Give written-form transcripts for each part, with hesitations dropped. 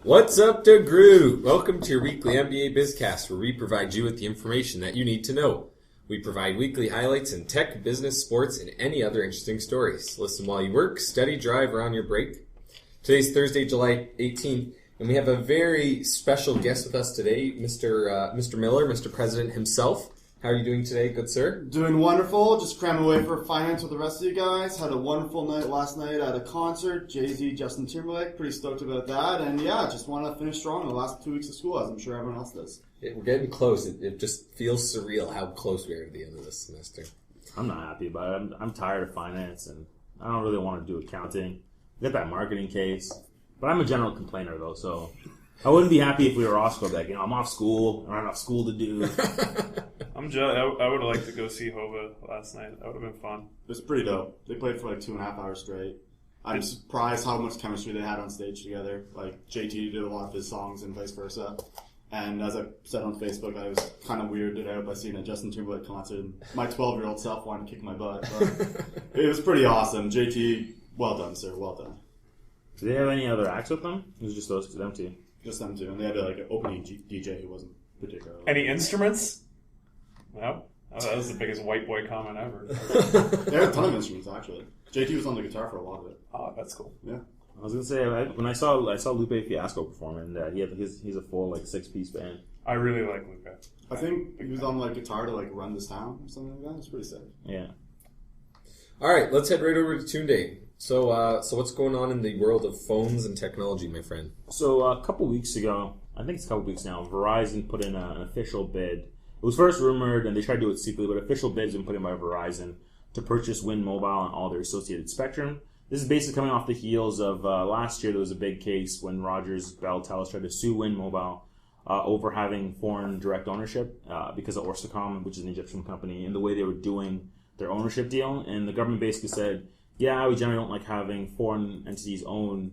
What's up, Degroote? Welcome to your weekly MBA Bizcast, where we provide you with the information that you need to know. We provide weekly highlights in tech, business, sports, and any other interesting stories. Listen while you work, study, drive, or on your break. Today's Thursday, July 18th, and we have a very special guest with us today, Mr. Millar, Mr. President himself. How are you doing today, good sir? Doing wonderful. Just cramming away for finance with the rest of you guys. Had a wonderful night last night at a concert. Jay-Z, Justin Timberlake. Pretty stoked about that. And yeah, just want to finish strong in the last 2 weeks of school, as I'm sure everyone else does. We're getting close. It just feels surreal how close we are to the end of this semester. I'm not happy about it. I'm tired of finance, and I don't really want to do accounting. Get that marketing case. But I'm a general complainer, though, so I wouldn't be happy if we were off school. Like, I'm off school. I don't have enough school to do. I'm jealous. I would have liked to go see Kovy last night. That would have been fun. It was pretty dope. They played for like 2.5 hours straight. I'm surprised how much chemistry they had on stage together. Like, JT did a lot of his songs and vice versa. And as I said on Facebook, I was kind of weirded out by seeing a Justin Timberlake concert. My 12-year-old self wanted to kick my butt. But it was pretty awesome. JT, well done, sir. Well done. Do they have any other acts with them? It was just them two. Just them two. And they had like an opening DJ who wasn't particularly. Any instruments? No. Oh, that was the biggest white boy comment ever. They had a ton of instruments, actually. JT was on the guitar for a lot of it. Oh, that's cool. Yeah. I was gonna say when I saw Lupe Fiasco perform, and he's a full like 6-piece band. I really like Lupe. I think he was on like guitar to like run this town or something like that. It's pretty sick. Yeah. All right, let's head right over to Tune Day. So what's going on in the world of phones and technology, my friend? So a couple weeks ago, I think it's a couple weeks now, Verizon put in an official bid. It was first rumored, and they tried to do it secretly, but official bids have been put in by Verizon to purchase Wind Mobile and all their associated spectrum. This is basically coming off the heels of last year. There was a big case when Rogers, Bell, Telus tried to sue Wind Mobile over having foreign direct ownership because of Orsacom, which is an Egyptian company, and the way they were doing their ownership deal. And the government basically said, yeah, we generally don't like having foreign entities own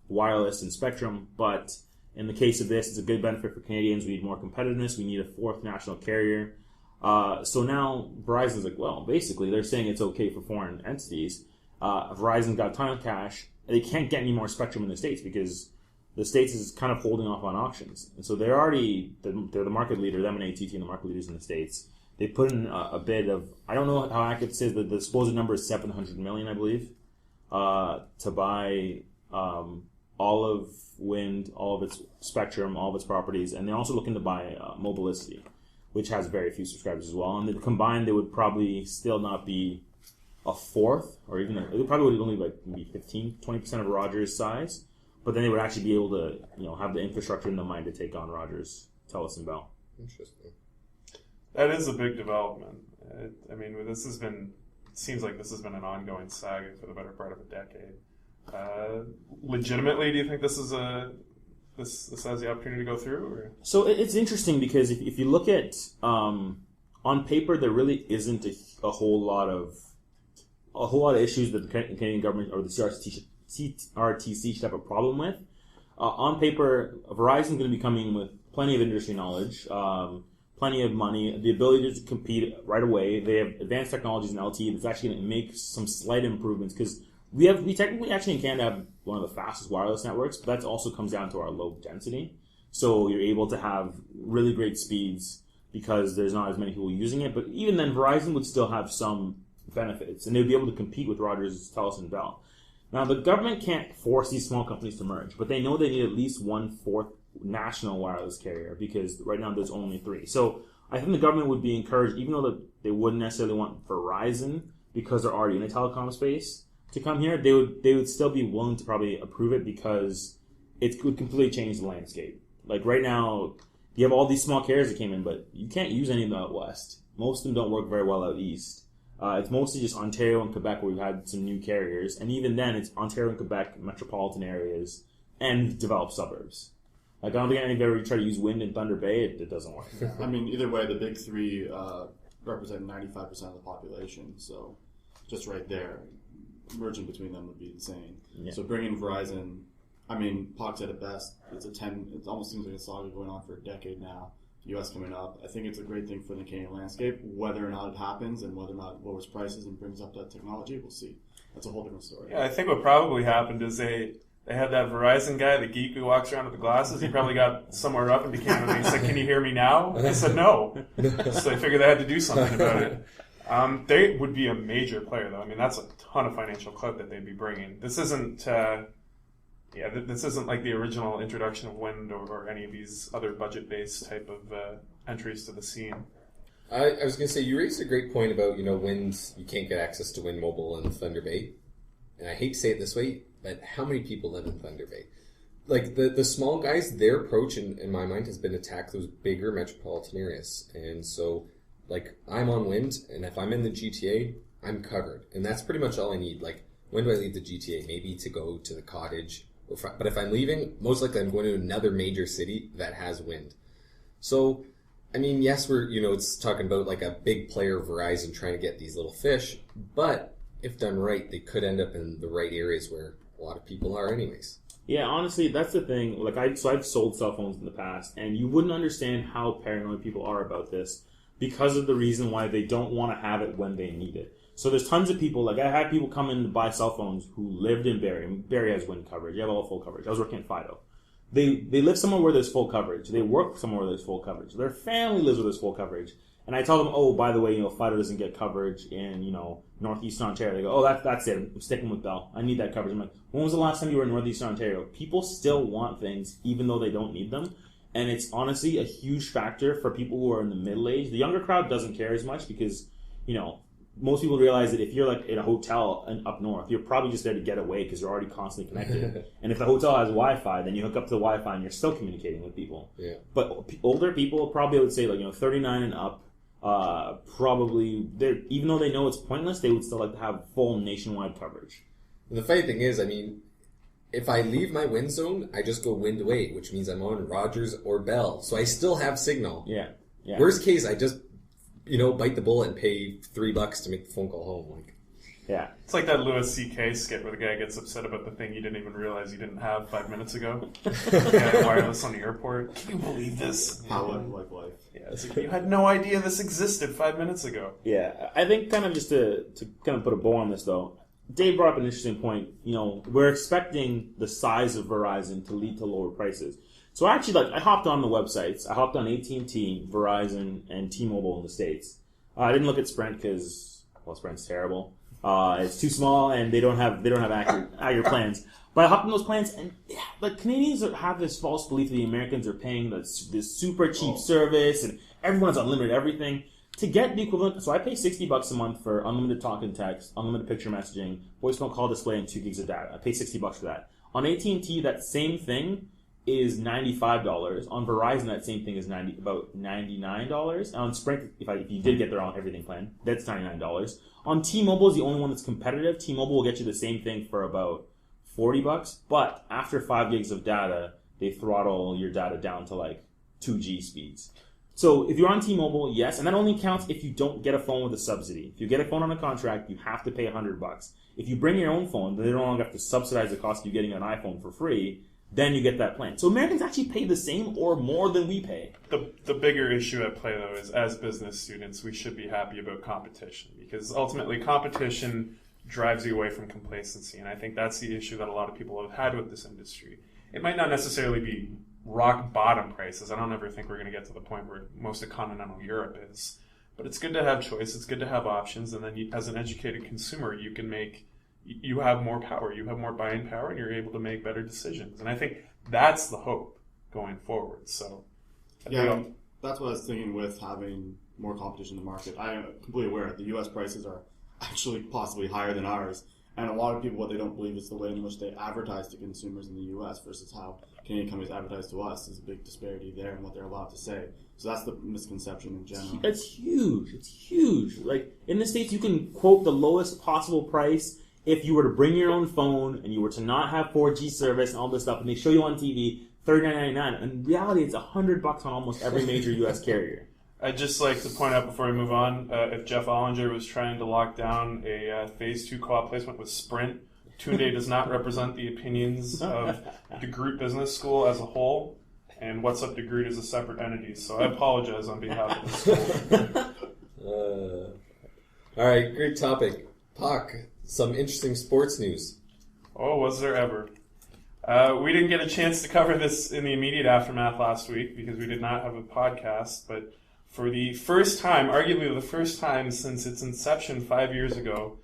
wireless and spectrum, but in the case of this, it's a good benefit for Canadians. We need more competitiveness. We need a fourth national carrier. So now Verizon's like, well, basically they're saying it's okay for foreign entities. Verizon's got a ton of cash. They can't get any more spectrum in the States because the States is kind of holding off on auctions. And so they're the market leader, them and AT&T and the market leaders in the States. They put in a bid of, I don't know how accurate it is, but the supposed number is $700 million, I believe, to buy all of Wind, all of its spectrum, all of its properties. And they're also looking to buy Mobilicity, which has very few subscribers as well. And combined, they would probably still not be a fourth, or even it probably would only be like maybe 15-20% of Rogers' size, but then they would actually be able to have the infrastructure and the mind to take on Rogers, Telus, and Bell. Interesting. That is a big development. Seems like this has been an ongoing saga for the better part of a decade. Legitimately, do you think this is this has the opportunity to go through? Or? So it's interesting because if you look at on paper, there really isn't a whole lot of issues that the Canadian government or the CRTC should have a problem with. On paper, Verizon is going to be coming with plenty of industry knowledge, plenty of money, the ability to compete right away. They have advanced technologies in LTE that's actually going to make some slight improvements because we technically actually in Canada have one of the fastest wireless networks, but that also comes down to our low density. So you're able to have really great speeds because there's not as many people using it. But even then, Verizon would still have some benefits, and they'd be able to compete with Rogers, Telus, and Bell. Now, the government can't force these small companies to merge, but they know they need at least one-fourth national wireless carrier because right now there's only 3. So I think the government would be encouraged, even though they wouldn't necessarily want Verizon because they're already in the telecom space to come here, they would still be willing to probably approve it because it could completely change the landscape. Like right now, you have all these small carriers that came in, but you can't use any of them out west. Most of them don't work very well out east. It's mostly just Ontario and Quebec where we've had some new carriers, and even then it's Ontario and Quebec metropolitan areas and developed suburbs. Like I don't think anybody ever tried to use Wind in Thunder Bay. It doesn't work. I mean, either way, the big 3 represent 95% of the population, so just right there, merging between them would be insane. Yeah. So bringing Verizon, I mean, Pac said it best. It almost seems like a saga going on for a decade now. U.S. coming up. I think it's a great thing for the Canadian landscape. Whether or not it happens and whether or not it lowers prices and brings up that technology, we'll see. That's a whole different story. Yeah, I think what probably happened is they They had that Verizon guy, the geek who walks around with the glasses. He probably got somewhere up and became and he said, "Can you hear me now?" They said no. So they figured they had to do something about it. They would be a major player, though. I mean, that's a ton of financial clout that they'd be bringing. This isn't, this isn't like the original introduction of Wind or any of these other budget-based type of entries to the scene. I was going to say, you raised a great point about, Wind, you can't get access to Wind Mobile in Thunder Bay. And I hate to say it this way, but how many people live in Thunder Bay? Like, the small guys, their approach, in my mind, has been to attack those bigger metropolitan areas. And so, like, I'm on Wind, and if I'm in the GTA, I'm covered. And that's pretty much all I need. Like, when do I leave the GTA? Maybe to go to the cottage. But if I'm leaving, most likely I'm going to another major city that has Wind. So, I mean, yes, we're, it's talking about like a big player, Verizon, trying to get these little fish. But if done right, they could end up in the right areas where a lot of people are anyways. Yeah, honestly, that's the thing. Like, I've sold cell phones in the past, and you wouldn't understand how paranoid people are about this because of the reason why they don't want to have it when they need it. So there's tons of people, like I had people come in to buy cell phones who lived in Barrie. Barrie has Wind coverage. You have all full coverage. I was working at Fido. They live somewhere where there's full coverage. They work somewhere where there's full coverage. Their family lives where there's full coverage. And I tell them, oh, by the way, Fido doesn't get coverage in, Northeastern Ontario. They go, oh, that's it. I'm sticking with Bell. I need that coverage. I'm like, when was the last time you were in Northeastern Ontario? People still want things even though they don't need them. And it's honestly a huge factor for people who are in the middle age. The younger crowd doesn't care as much because, most people realize that if you're like in a hotel up north, you're probably just there to get away because you're already constantly connected. And if the hotel has Wi-Fi, then you hook up to the Wi-Fi and you're still communicating with people. Yeah. But older people, probably I would say 39 and up, probably, even though they know it's pointless, they would still like to have full nationwide coverage. And the funny thing is, I mean, if I leave my Wind zone, I just go Wind away, which means I'm on Rogers or Bell. So I still have signal. Yeah. Worst case, I just bite the bullet and pay $3 to make the phone call home. Yeah. It's like that Louis C.K. skit where the guy gets upset about the thing you didn't even realize you didn't have 5 minutes ago. Wireless on the airport. Can you believe this? How like life. Yeah, it's like, you had no idea this existed 5 minutes ago. Yeah. I think kind of just to kind of put a bow on this, though, Dave brought up an interesting point. We're expecting the size of Verizon to lead to lower prices. So actually, I hopped on the websites. I hopped on AT&T, Verizon, and T-Mobile in the States. I didn't look at Sprint because, Sprint's terrible. It's too small, and they don't have accurate plans. But I hopped on those plans, and Canadians have this false belief that the Americans are paying this super cheap service, and everyone has unlimited everything. To get the equivalent, so I pay $60 a month for unlimited talk and text, unlimited picture messaging, voicemail call display, and 2 gigs of data. I pay $60 for that. On AT&T, that same thing is $95. On Verizon, that same thing is about $99. On Sprint, if you did get their own everything plan, that's $99. On T-Mobile is the only one that's competitive. T-Mobile will get you the same thing for about $40, but after 5 gigs of data, they throttle your data down to 2G speeds. So if you're on T-Mobile, yes, and that only counts if you don't get a phone with a subsidy. If you get a phone on a contract, you have to pay $100. If you bring your own phone, then they no longer have to subsidize the cost of you getting an iPhone for free. Then you get that plan. So Americans actually pay the same or more than we pay. The bigger issue at play, though, is as business students, we should be happy about competition because ultimately competition drives you away from complacency. And I think that's the issue that a lot of people have had with this industry. It might not necessarily be rock bottom prices. I don't ever think we're going to get to the point where most of continental Europe is. But it's good to have choice. It's good to have options. And then as an educated consumer, you have more power, you have more buying power, and you're able to make better decisions. And I think that's the hope going forward. So, that's what I was thinking with having more competition in the market. I am completely aware the U.S. prices are actually possibly higher than ours. And a lot of people, what they don't believe is the way in which they advertise to consumers in the U.S. versus how Canadian companies advertise to us. There's a big disparity there in what they're allowed to say. So that's the misconception in general. It's huge. It's huge. In the States, you can quote the lowest possible price if you were to bring your own phone and you were to not have 4G service and all this stuff, and they show you on TV $39.99. In reality, it's $100 on almost every major U.S. carrier. I'd just like to point out before we move on, if Jeff Ollinger was trying to lock down a Phase 2 co-op placement with Sprint, Tunde does not represent the opinions of Degroote Business School as a whole, and What's Up Degroote is a separate entity, so I apologize on behalf of the school. All right, great topic. Puck, some interesting sports news. Oh, was there ever. We didn't get a chance to cover this in the immediate aftermath last week because we did not have a podcast, but for the first time, arguably the first time since its inception 5 years ago,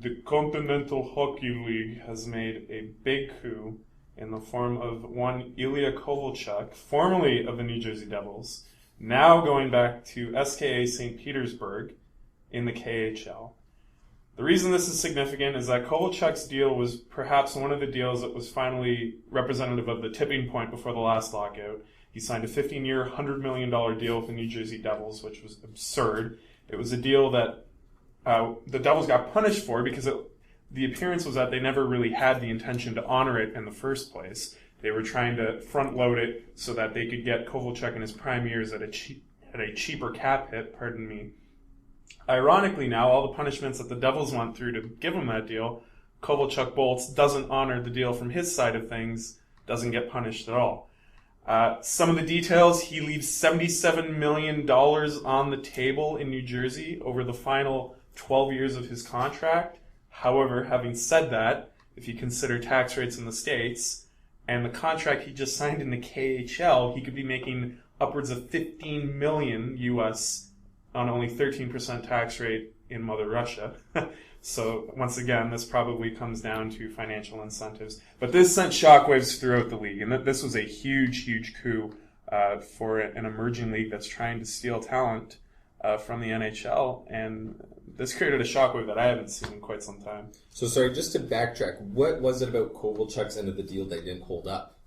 the Continental Hockey League has made a big coup in the form of one Ilya Kovalchuk, formerly of the New Jersey Devils, now going back to SKA St. Petersburg in the KHL. The reason this is significant is that Kovalchuk's deal was perhaps one of the deals that was finally representative of the tipping point before the last lockout. He signed a 15-year, $100 million deal with the New Jersey Devils, which was absurd. It was a deal that the Devils got punished for because the appearance was that they never really had the intention to honor it in the first place. They were trying to front-load it so that they could get Kovalchuk in his prime years at a cheaper cap hit, pardon me. Ironically now, all the punishments that the Devils went through to give him that deal, Kovalchuk bolts, doesn't honor the deal from his side of things, doesn't get punished at all. Some of the details, he leaves $77 million on the table in New Jersey over the final 12 years of his contract. However, having said that, if you consider tax rates in the States and the contract he just signed in the KHL, he could be making upwards of $15 million US on only 13% tax rate in Mother Russia. So once again, this probably comes down to financial incentives. But this sent shockwaves throughout the league, and this was a huge, huge coup for an emerging league that's trying to steal talent from the NHL. And this created a shockwave that I haven't seen in quite some time. So sorry, just to backtrack, what was it about Kovalchuk's end of the deal that didn't hold up?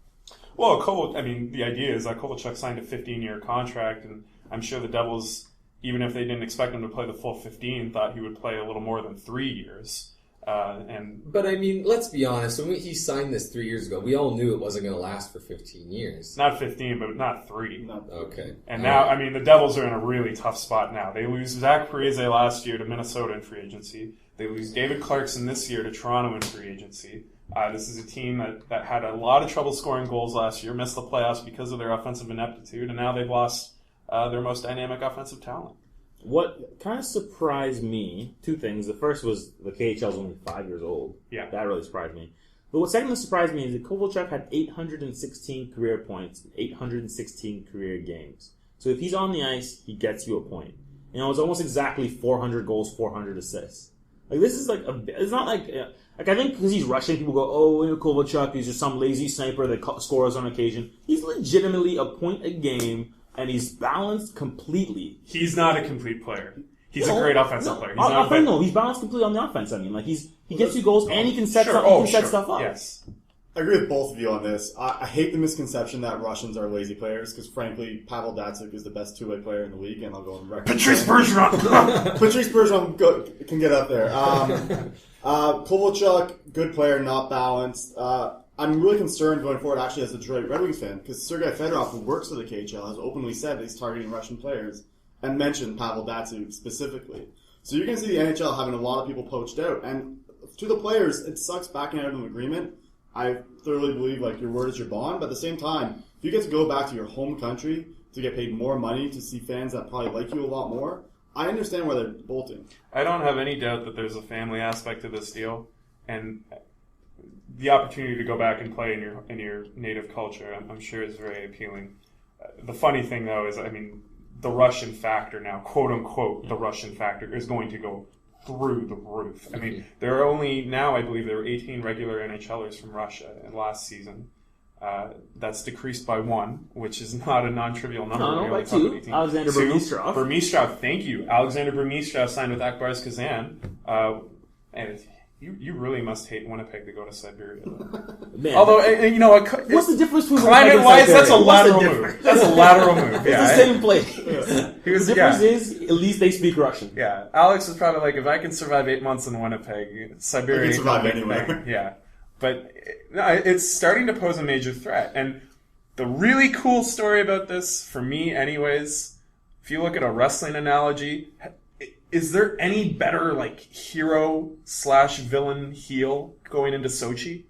Well, the idea is that Kovalchuk signed a 15-year contract, and I'm sure the Devils, even if they didn't expect him to play the full 15, thought he would play a little more than 3 years. But I mean, let's be honest. When he signed this 3 years ago, we all knew it wasn't going to last for 15 years. Not 15, but not 3. Okay. And now, the Devils are in a really tough spot now. They lose Zach Parise last year to Minnesota in free agency. They lose David Clarkson this year to Toronto in free agency. This is a team that had a lot of trouble scoring goals last year, missed the playoffs because of their offensive ineptitude, and now they've lost their most dynamic offensive talent. What kind of surprised me, two things. The first was the KHL is only 5 years old. Yeah. That really surprised me. But what secondly surprised me is that Kovalchuk had 816 career points in 816 career games. So if he's on the ice, he gets you a point. It's almost exactly 400 goals, 400 assists. Like, this is it's not like I think because he's Russian, people go, Kovalchuk, he's just some lazy sniper that scores on occasion. He's legitimately a point a game. And he's balanced completely. He's not a complete player. He's a great offensive player. He's balanced completely on the offense. He gets you goals and he can set stuff up. Yes. I agree with both of you on this. I hate the misconception that Russians are lazy players because, frankly, Pavel Datsyuk is the best two-way player in the league, and I'll go on record. Patrice Bergeron! Patrice Bergeron can get up there. Kovalchuk, good player, not balanced. I'm really concerned going forward, actually, as a Detroit Red Wings fan, because Sergei Fedorov, who works for the KHL, has openly said that he's targeting Russian players and mentioned Pavel Datsyuk specifically. So you're going to see the NHL having a lot of people poached out. And to the players, it sucks backing out of an agreement. I thoroughly believe your word is your bond. But at the same time, if you get to go back to your home country to get paid more money to see fans that probably like you a lot more, I understand why they're bolting. I don't have any doubt that there's a family aspect to this deal. And the opportunity to go back and play in your native culture, I'm sure, is very appealing. The funny thing, though, is the Russian factor now, quote unquote, the Russian factor is going to go through the roof. There are only now, I believe, there were 18 regular NHLers from Russia in last season. That's decreased by 1, which is not a non-trivial number. No, by 2. Alexander Burmistrov. Burmistrov, thank you. Alexander Burmistrov signed with Akbars Kazan. And you really must hate Winnipeg to go to Siberia. Man. Although, what's the difference between climate-wise? That's a lateral move. That's a lateral move. Yeah, it's the same place. The difference is, at least they speak Russian. Yeah, Alex is probably like, if I can survive 8 months in Winnipeg, Siberia. I can survive anywhere. Yeah, but it's starting to pose a major threat. And the really cool story about this, for me, anyways, if you look at a wrestling analogy. Is there any better, hero/villain heel going into Sochi?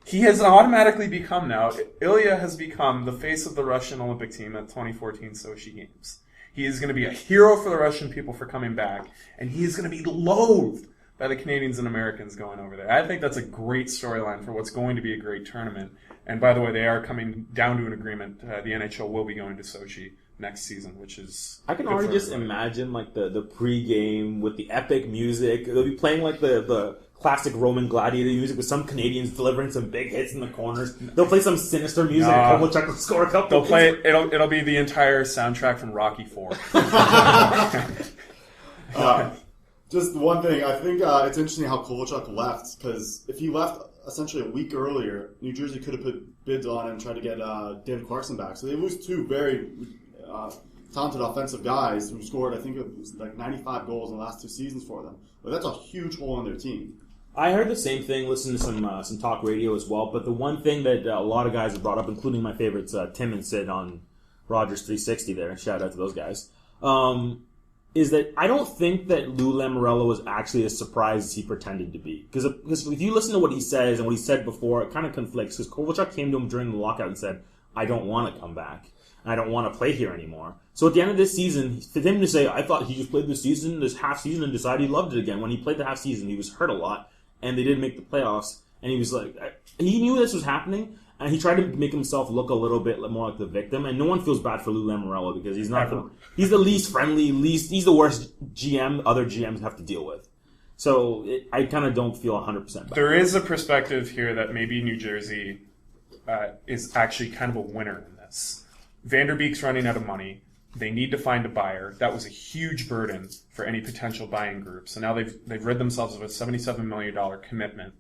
He has automatically become now, Ilya has become the face of the Russian Olympic team at 2014 Sochi Games. He is going to be a hero for the Russian people for coming back, and he is going to be loathed by the Canadians and Americans going over there. I think that's a great storyline for what's going to be a great tournament. And by the way, they are coming down to an agreement. The NHL will be going to Sochi next season, which is... I can already just imagine like the pre-game with the epic music. They'll be playing like the classic Roman gladiator music with some Canadians delivering some big hits in the corners. They'll play some sinister music and Kovalchuk will score a couple. They'll play it'll be the entire soundtrack from Rocky IV. Just one thing, I think it's interesting how Kovalchuk left, because if he left essentially a week earlier, New Jersey could have put bids on him and tried to get David Clarkson back. So they lose two very talented offensive guys who scored, I think it was like 95 goals in the last 2 seasons for them. But that's a huge hole in their team. I heard the same thing, listened to some talk radio as well, but the one thing that a lot of guys have brought up, including my favorites, Tim and Sid on Rogers 360 there, shout out to those guys, is that I don't think that Lou Lamoriello was actually as surprised as he pretended to be. Because if you listen to what he says and what he said before, it kind of conflicts. Because Kovalchuk came to him during the lockout and said, I don't want to come back. And I don't want to play here anymore. So at the end of this season, for him to say, I thought he just played this half season and decided he loved it again. When he played the half season, he was hurt a lot. And they didn't make the playoffs. And he was like, he knew this was happening. And he tried to make himself look a little bit more like the victim. And no one feels bad for Lou Lamoriello because he's not he's the least friendly, he's the worst GM other GMs have to deal with. So I kind of don't feel 100% bad. There is a perspective here that maybe New Jersey is actually kind of a winner in this. Vanderbeek's running out of money. They need to find a buyer. That was a huge burden for any potential buying group. So now they've rid themselves of a $77 million commitment.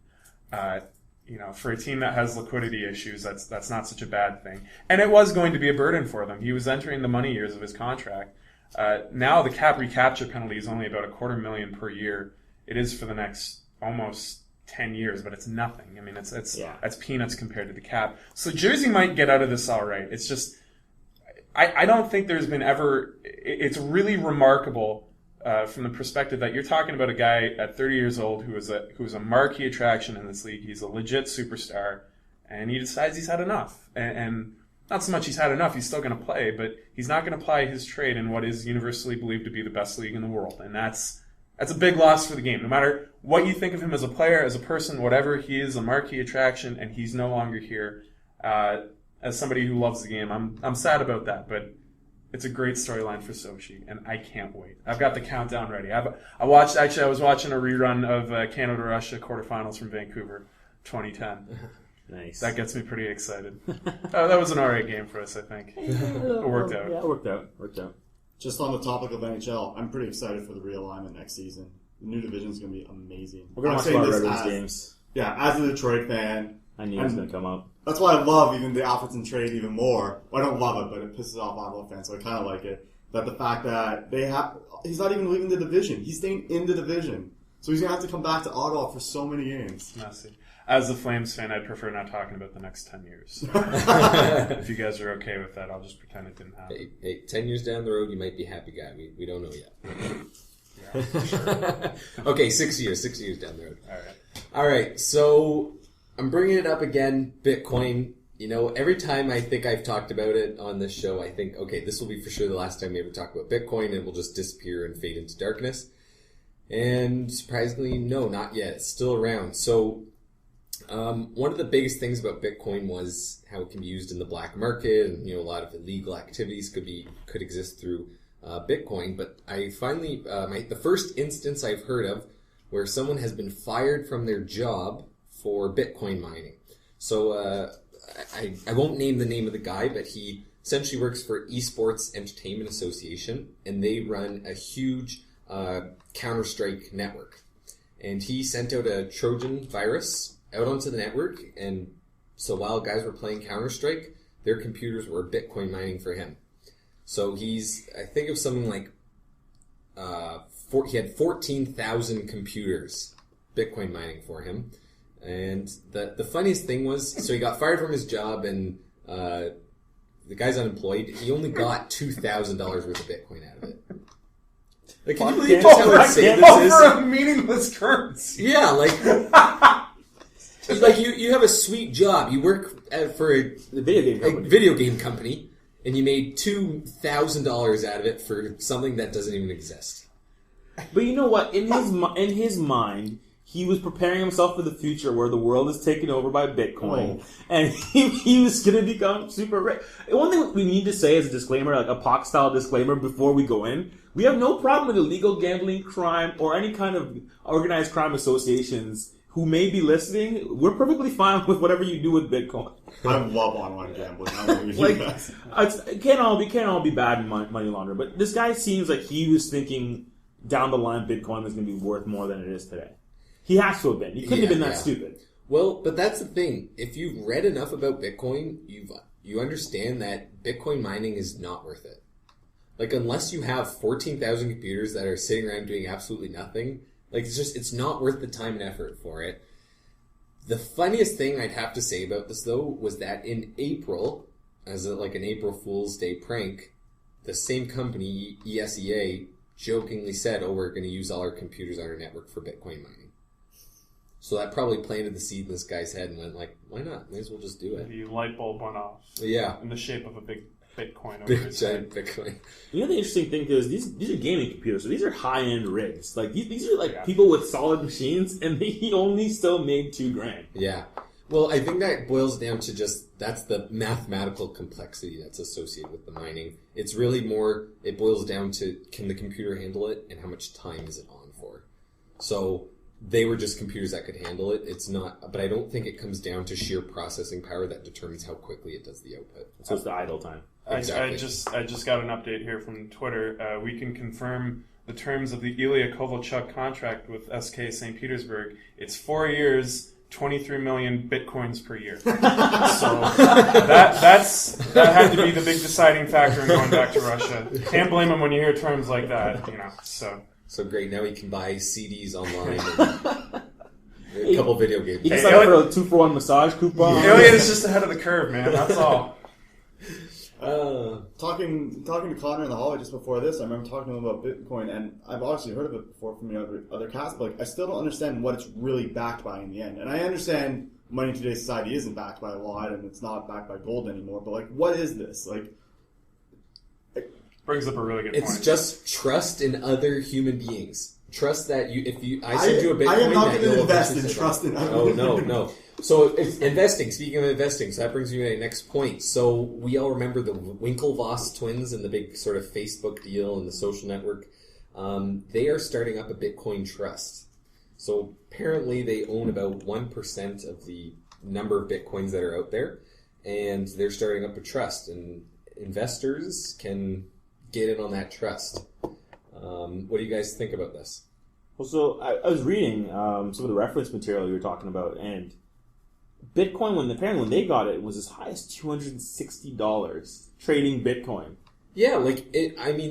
For a team that has liquidity issues, that's not such a bad thing. And it was going to be a burden for them. He was entering the money years of his contract. Now the cap recapture penalty is only about $250,000 per year. It is for the next almost 10 years, but it's nothing. I mean, that's peanuts compared to the cap. So Jersey might get out of this all right. It's just, I don't think there's been ever. It's really remarkable. From the perspective that you're talking about a guy at 30 years old who is a marquee attraction in this league. He's a legit superstar, and he decides he's had enough. And not so much he's had enough, he's still going to play, but he's not going to apply his trade in what is universally believed to be the best league in the world. And that's a big loss for the game. No matter what you think of him as a player, as a person, whatever, he is a marquee attraction, and he's no longer here. As somebody who loves the game, I'm sad about that, but it's a great storyline for Sochi, and I can't wait. I've got the countdown ready. I was watching a rerun of Canada-Russia quarterfinals from Vancouver, 2010. Nice. That gets me pretty excited. That was an alright game for us, I think. It worked out. Yeah, it worked out. Just on the topic of NHL, I'm pretty excited for the realignment next season. The new division is going to be amazing. We're going to watch a lot of Red Wings games. Yeah, as a Detroit fan. I knew it was going to come up. That's why I love even the Alfredson trade even more. Well, I don't love it, but it pisses off Ottawa fans, so I kind of like it. That the fact that he's not even leaving the division. He's staying in the division. So he's going to have to come back to Ottawa for so many games. Messy. As a Flames fan, I'd prefer not talking about the next 10 years. If you guys are okay with that, I'll just pretend it didn't happen. Hey, 10 years down the road, you might be a happy guy. We don't know yet. Yeah, sure. Okay, 6 years down the road. All right, so I'm bringing it up again, Bitcoin. Every time I think I've talked about it on this show, I think, okay, this will be for sure the last time we ever talk about Bitcoin, and it will just disappear and fade into darkness. And surprisingly, no, not yet. It's still around. So one of the biggest things about Bitcoin was how it can be used in the black market, and a lot of illegal activities could exist through Bitcoin. But I finally, the first instance I've heard of where someone has been fired from their job for Bitcoin mining. So I won't name the name of the guy, but he essentially works for Esports Entertainment Association, and they run a huge Counter-Strike network. And he sent out a Trojan virus out onto the network, and so while guys were playing Counter-Strike, their computers were Bitcoin mining for him. So I think of something like, he had 14,000 computers Bitcoin mining for him. And the funniest thing was, so he got fired from his job, and the guy's unemployed. He only got $2,000 worth of Bitcoin out of it. Like, can you believe just how insane this is? Over a meaningless currency. Yeah, like you have a sweet job. You work for a video game company, and you made $2,000 out of it for something that doesn't even exist. But you know what? In his mind, he was preparing himself for the future where the world is taken over by Bitcoin, and he was going to become super rich. One thing we need to say as a disclaimer, like a POC-style disclaimer before we go in, we have no problem with illegal gambling, crime, or any kind of organized crime associations who may be listening. We're perfectly fine with whatever you do with Bitcoin. I love online gambling. I don't know like, it can't all be bad money laundering, but this guy seems like he was thinking down the line Bitcoin was going to be worth more than it is today. He has to have been. He couldn't have been that stupid. Well, but that's the thing. If you've read enough about Bitcoin, you understand that Bitcoin mining is not worth it. Like, unless you have 14,000 computers that are sitting around doing absolutely nothing, like, it's not worth the time and effort for it. The funniest thing I'd have to say about this, though, was that in April, as an April Fool's Day prank, the same company, ESEA, jokingly said, we're going to use all our computers on our network for Bitcoin mining. So that probably planted the seed in this guy's head and went why not? May as well just do it. The light bulb went off. Yeah. In the shape of a big Bitcoin. Big giant Bitcoin. You know the interesting thing is these are gaming computers, so these are high-end rigs. Like these are people with solid machines, and he only still made $2,000. Yeah. Well, I think that boils down to that's the mathematical complexity that's associated with the mining. It's really more, it boils down to, can the computer handle it, and how much time is it on for? So they were just computers that could handle it. It's not, but I don't think it comes down to sheer processing power that determines how quickly it does the output. So it's the idle time. Exactly. I just got an update here from Twitter. We can confirm the terms of the Ilya Kovalchuk contract with SK St. Petersburg. It's 4 years, 23 million bitcoins per year. So that had to be the big deciding factor in going back to Russia. Can't blame him when you hear terms like that, So great, now he can buy CDs online and a couple video games. He can sign up for a 2-for-1 massage coupon. Ilya is just ahead of the curve, man. That's all. Talking to Connor in the hallway just before this, I remember talking to him about Bitcoin, and I've obviously heard of it before from other casts, but I still don't understand what it's really backed by in the end. And I understand money in today's society isn't backed by a lot, and it's not backed by gold anymore, but what is this? Brings up a really good point. It's just trust in other human beings. Trust that I send you a Bitcoin. I am not going to you'll invest in trust in other people. Oh, no. So it's investing. Speaking of investing, so that brings me to my next point. So we all remember the Winklevoss twins and the big sort of Facebook deal and the social network. They are starting up a Bitcoin trust. So apparently they own about 1% of the number of Bitcoins that are out there, and they're starting up a trust, and investors can get in on that trust. What do you guys think about this? Well, so I was reading some of the reference material you were talking about, and Bitcoin, when they got it, was as high as $260 trading Bitcoin. Yeah,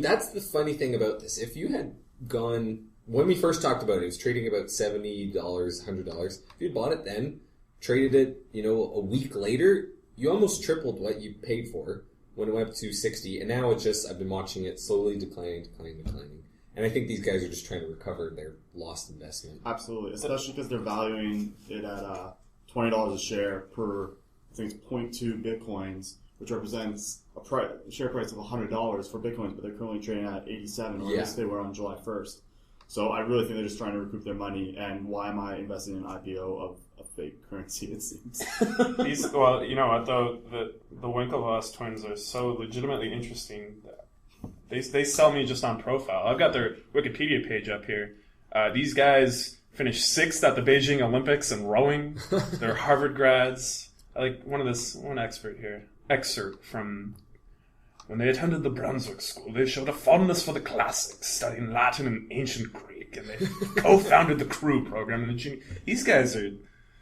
that's the funny thing about this. If you had gone, when we first talked about it, it was trading about $70, $100. If you bought it then, traded it, a week later, you almost tripled what you paid for when it went up to 60, and now I've been watching it slowly declining. And I think these guys are just trying to recover their lost investment. Absolutely, especially because they're valuing it at $20 a share per, I think it's 0.2 Bitcoins, which represents a share price of $100 for Bitcoins, but they're currently trading at 87, or at least they were on July 1st. So I really think they're just trying to recoup their money, and why am I investing in an IPO of a fake currency, it seems. Well, you know what, though? The Winklevoss twins are so legitimately interesting. They sell me just on profile. I've got their Wikipedia page up here. These guys finished 6th at the Beijing Olympics in rowing. They're Harvard grads. I like one excerpt from when they attended the Brunswick School. They showed a fondness for the classics, studying Latin and ancient Greek, and they co-founded the Crew program. These guys are...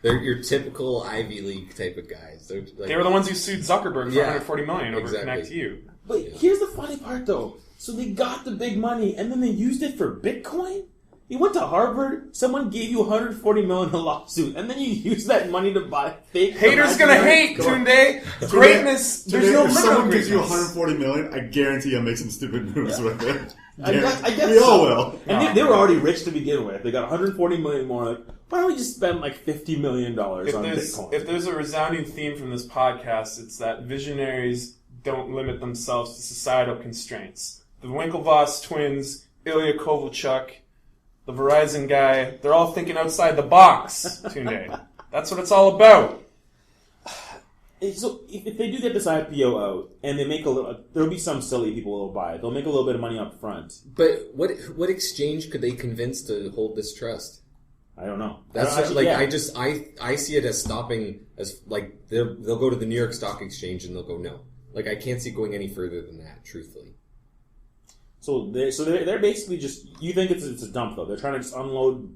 They're your typical Ivy League type of guys. They were the ones who sued Zuckerberg for $140 million over Connect You. But here's the funny part, though. So they got the big money, and then they used it for Bitcoin? You went to Harvard, someone gave you $140 million in a lawsuit, and then you use that money to buy fake... Haters gonna hate, Tunde! Greatness, there's no limit. If someone gives you $140 million, I guarantee you'll make some stupid moves with it. I guess we all will. And they were already rich to begin with. They got $140 million more. Why don't we just spend $50 million on Bitcoin? If there's a resounding theme from this podcast, it's that visionaries don't limit themselves to societal constraints. The Winklevoss twins, Ilya Kovalchuk, the Verizon guy. They're all thinking outside the box, Tunde. That's what it's all about. So if they do get this IPO out and they make a little, there'll be some silly people who will buy it. They'll make a little bit of money up front. But what exchange could they convince to hold this trust? I don't know. I see it as stopping as like they'll go to the New York Stock Exchange and they'll go no. Like I can't see it going any further than that, truthfully. So they're basically just, you think it's a dump though. They're trying to just unload,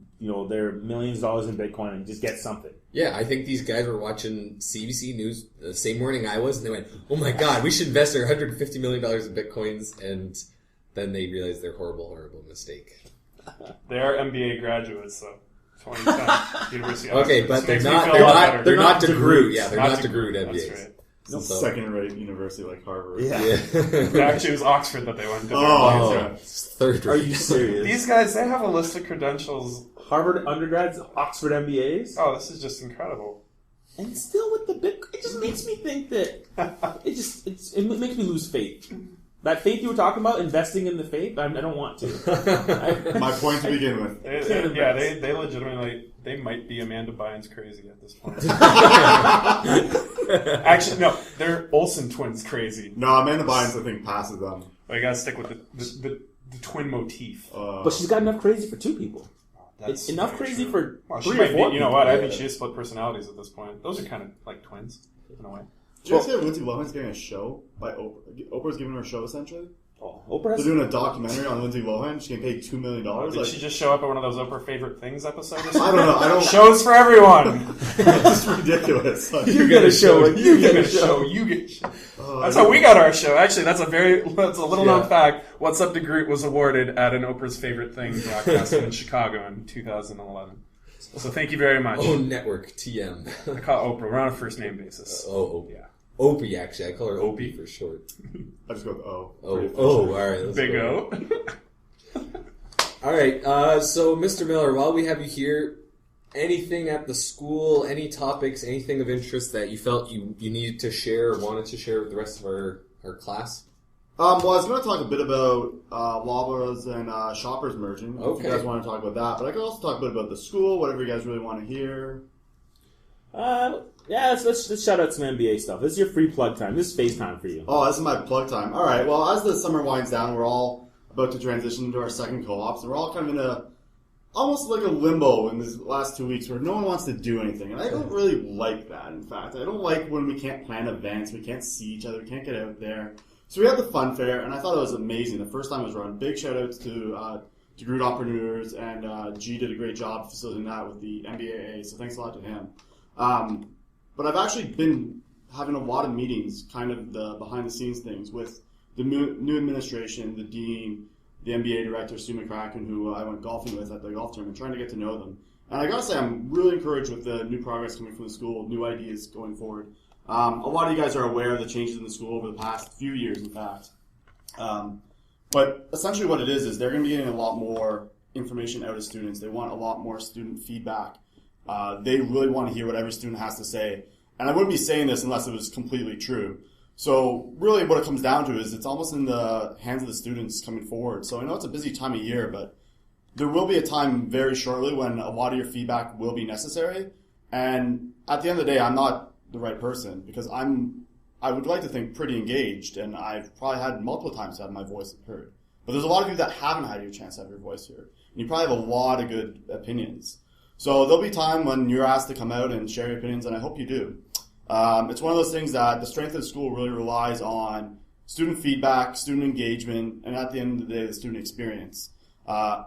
their millions of dollars in Bitcoin and just get something. Yeah, I think these guys were watching CBC News the same morning I was, and they went, "Oh my God, we should invest our $150 million in Bitcoins," and then they realized their horrible mistake. They are MBA graduates, though. 2010 University. Okay, but they're not Degroote. Yeah, they're not Degroote MBAs. That's right. Second-rate university like Harvard. Yeah. Actually, it was Oxford that they went to. Third rate. Are you serious? These guys, they have a list of credentials. Harvard undergrads, Oxford MBAs. Oh, this is just incredible. And still with the Bitcoin, it just makes me think that it makes me lose faith. That faith you were talking about, investing in the faith, I don't want to. My point to begin with. They legitimately, they might be Amanda Bynes crazy at this point. Actually, no, they're Olsen twins crazy. No, Amanda Bynes, I think, passes them. But you gotta stick with the twin motif. But she's got enough crazy for two people. It's enough crazy for three or four. You know what? I think she has split personalities at this point. Those are kind of like twins, in a way. Did you guys hear Lindsay Lohan's getting a show by Oprah? Oprah's giving her a show, essentially? Oh, Oprah has... They're doing a documentary on Lindsay Lohan. She's getting paid $2 million. Did she just show up at one of those Oprah Favorite Things episodes? I don't know. Shows for everyone! It's ridiculous. Like, you get a show, and you get a show. You get a show. That's how we got our show. Actually, that's a little known fact. What's Up Degroote was awarded at an Oprah's Favorite Thing broadcast in Chicago in 2011. So thank you very much. Oh, network, TM. I call Oprah. We're on a first name basis. Opie. Yeah. Opie, actually. I call her Opie for short. I just go with O. All right. Let's Big go. O. All right. So, Mr. Millar, while we have you here, anything at the school, any topics, anything of interest that you felt you needed to share or wanted to share with the rest of our class? Well, I was going to talk a bit about Loblaws and Shoppers merging. Okay. If you guys want to talk about that. But I could also talk a bit about the school, whatever you guys really want to hear. Let's shout out some NBA stuff. This is your free plug time. This is phase time for you. Oh, this is my plug time. All right. Well, as the summer winds down, we're all about to transition into our second co-ops, and we're all kind of in almost like a limbo in these last 2 weeks where no one wants to do anything. And I don't really like that, in fact. I don't like when we can't plan events, we can't see each other, we can't get out there. So we had the fun fair, and I thought it was amazing. The first time it was run. Big shout-outs to Degroote entrepreneurs, and G did a great job facilitating that with the MBA. So thanks a lot to him. But I've actually been having a lot of meetings, kind of the behind-the-scenes things, with the new administration, the dean, the MBA director, Sue McCracken, who I went golfing with at the golf tournament, trying to get to know them. And I gotta say, I'm really encouraged with the new progress coming from the school, new ideas going forward. A lot of you guys are aware of the changes in the school over the past few years, in fact. But essentially what it is they're going to be getting a lot more information out of students. They want a lot more student feedback. They really want to hear what every student has to say. And I wouldn't be saying this unless it was completely true. So really what it comes down to is it's almost in the hands of the students coming forward. So I know it's a busy time of year, but there will be a time very shortly when a lot of your feedback will be necessary. And at the end of the day, I'm not the right person because I would like to think pretty engaged, and I've probably had multiple times to have my voice heard. But there's a lot of you that haven't had your chance to have your voice heard. And you probably have a lot of good opinions. So there'll be time when you're asked to come out and share your opinions, and I hope you do. It's one of those things that the strength of the school really relies on student feedback, student engagement, and at the end of the day, the student experience. I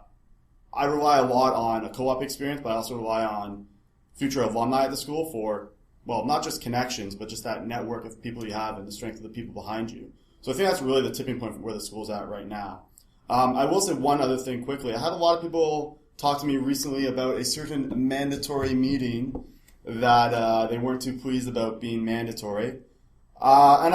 rely a lot on a co-op experience, but I also rely on future alumni at the school for, well, not just connections, but just that network of people you have and the strength of the people behind you. So I think that's really the tipping point for where the school's at right now. I will say one other thing quickly. I had a lot of people talk to me recently about a certain mandatory meeting that they weren't too pleased about being mandatory. And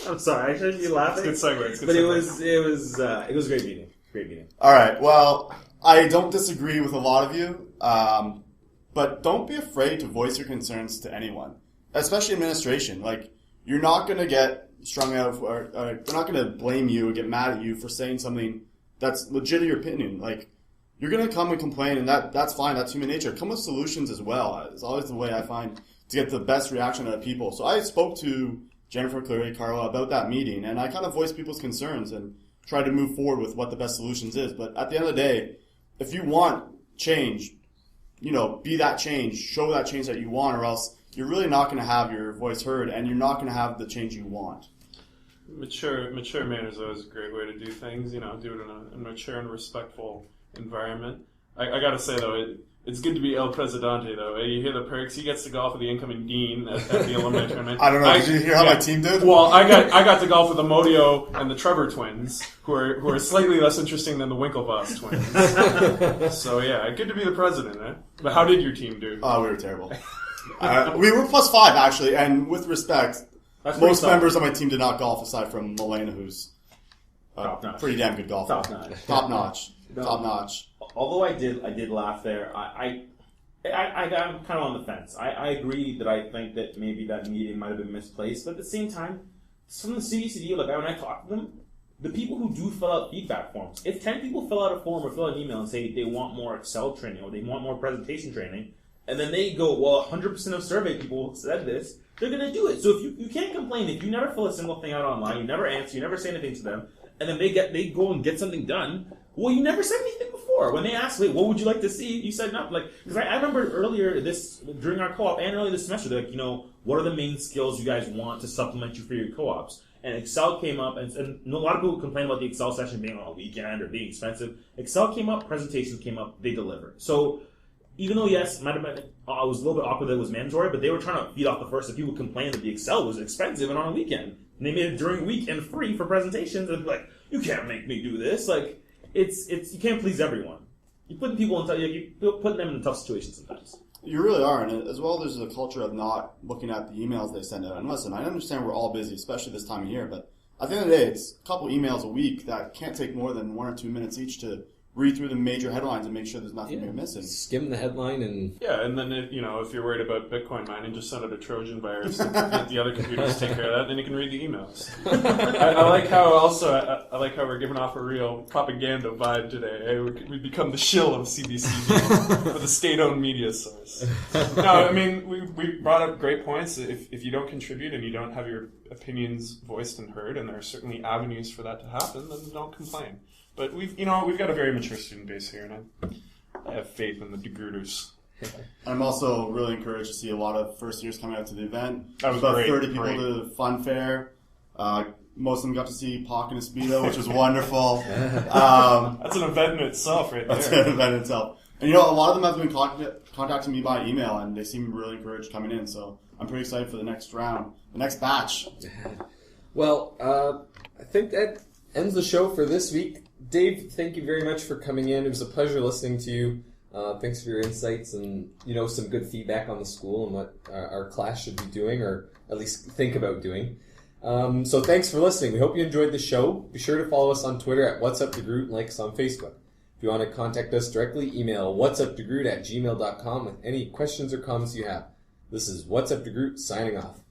I'm sorry, I shouldn't be laughing. It's good segue. But it was a great meeting. Great meeting. All right. Well, I don't disagree with a lot of you, but don't be afraid to voice your concerns to anyone, especially administration. Like, you're not going to get strung out, or they're not going to blame you or get mad at you for saying something that's legit your opinion. Like, you're going to come and complain, and that's fine. That's human nature. Come with solutions as well. It's always the way I find to get the best reaction out of people. So I spoke to Jennifer, Clary, Carla about that meeting, and I kind of voiced people's concerns and tried to move forward with what the best solutions is. But at the end of the day, if you want change, be that change, show that change that you want, or else you're really not going to have your voice heard, and you're not going to have the change you want. Mature manner is always a great way to do things. Do it in a mature and respectful environment. I gotta say though, it's good to be El Presidente though. You hear the perks. He gets to golf with the incoming dean at the alumni tournament. I don't know. Did you hear how my team did? Well, I got to golf with the Modio and the Trevor twins, who are slightly less interesting than the Winklevoss twins. So yeah, good to be the president. Eh? But how did your team do? Oh, we were terrible. We were +5 actually, and with respect, most members of my team did not golf aside from Milena, who's pretty damn good golfer. Top notch. Although I did laugh there. I'm kind of on the fence. I agree that I think that maybe that meeting might have been misplaced, but at the same time, from the CBCD, when I talk to them, the people who do fill out feedback forms, if 10 people fill out a form or fill out an email and say they want more Excel training or they want more presentation training, and then they go, well, 100% of survey people said this, they're going to do it. So if you can't complain if you never fill a single thing out online, you never answer, you never say anything to them, and then they go and get something done. Well, you never said anything before. When they asked, wait, what would you like to see? You said nothing. Because I remember earlier during our co-op and earlier this semester, they're like, what are the main skills you guys want to supplement you for your co-ops? And Excel came up, and a lot of people complain about the Excel session being on a weekend or being expensive. Excel came up, presentations came up, they delivered. So even though, yes, it might have been, it was a little bit awkward that it was mandatory, but they were trying to feed off the first. If people complained that the Excel was expensive and on a weekend, and they made it during week and free for presentations, and like, you can't make me do this. Like, it's you can't please everyone. You're putting people you're putting them in tough situations sometimes. You really are, and as well, there's a culture of not looking at the emails they send out. And listen, I understand we're all busy, especially this time of year, but at the end of the day, it's a couple emails a week that can't take more than 1 or 2 minutes each to read through the major headlines and make sure there's nothing you're missing. Skim the headline and... Yeah, and then if you're worried about Bitcoin mining, just send out a Trojan virus to let the other computers take care of that, then you can read the emails. I like how we're giving off a real propaganda vibe today. Hey, we've become the shill of CBC for the state-owned media source. No, I mean, we brought up great points. If you don't contribute and you don't have your opinions voiced and heard, and there are certainly avenues for that to happen, then don't complain. But we've got a very mature student base here, and I have faith in the Degrooters. I'm also really encouraged to see a lot of first years coming out to the event. That was about great, 30 people to the fun fair. Most of them got to see Pac and a Speedo, which was wonderful. That's an event in itself, right there. That's an event in itself. And a lot of them have been contacting me by email, and they seem really encouraged coming in. So I'm pretty excited for the next round, the next batch. Well, I think that ends the show for this week. Dave, thank you very much for coming in. It was a pleasure listening to you. Thanks for your insights and, some good feedback on the school and what our class should be doing, or at least think about doing. So thanks for listening. We hope you enjoyed the show. Be sure to follow us on Twitter at What's Up Degroote and like us on Facebook. If you want to contact us directly, email whatsupdegroote@gmail.com with any questions or comments you have. This is What's Up Degroote signing off.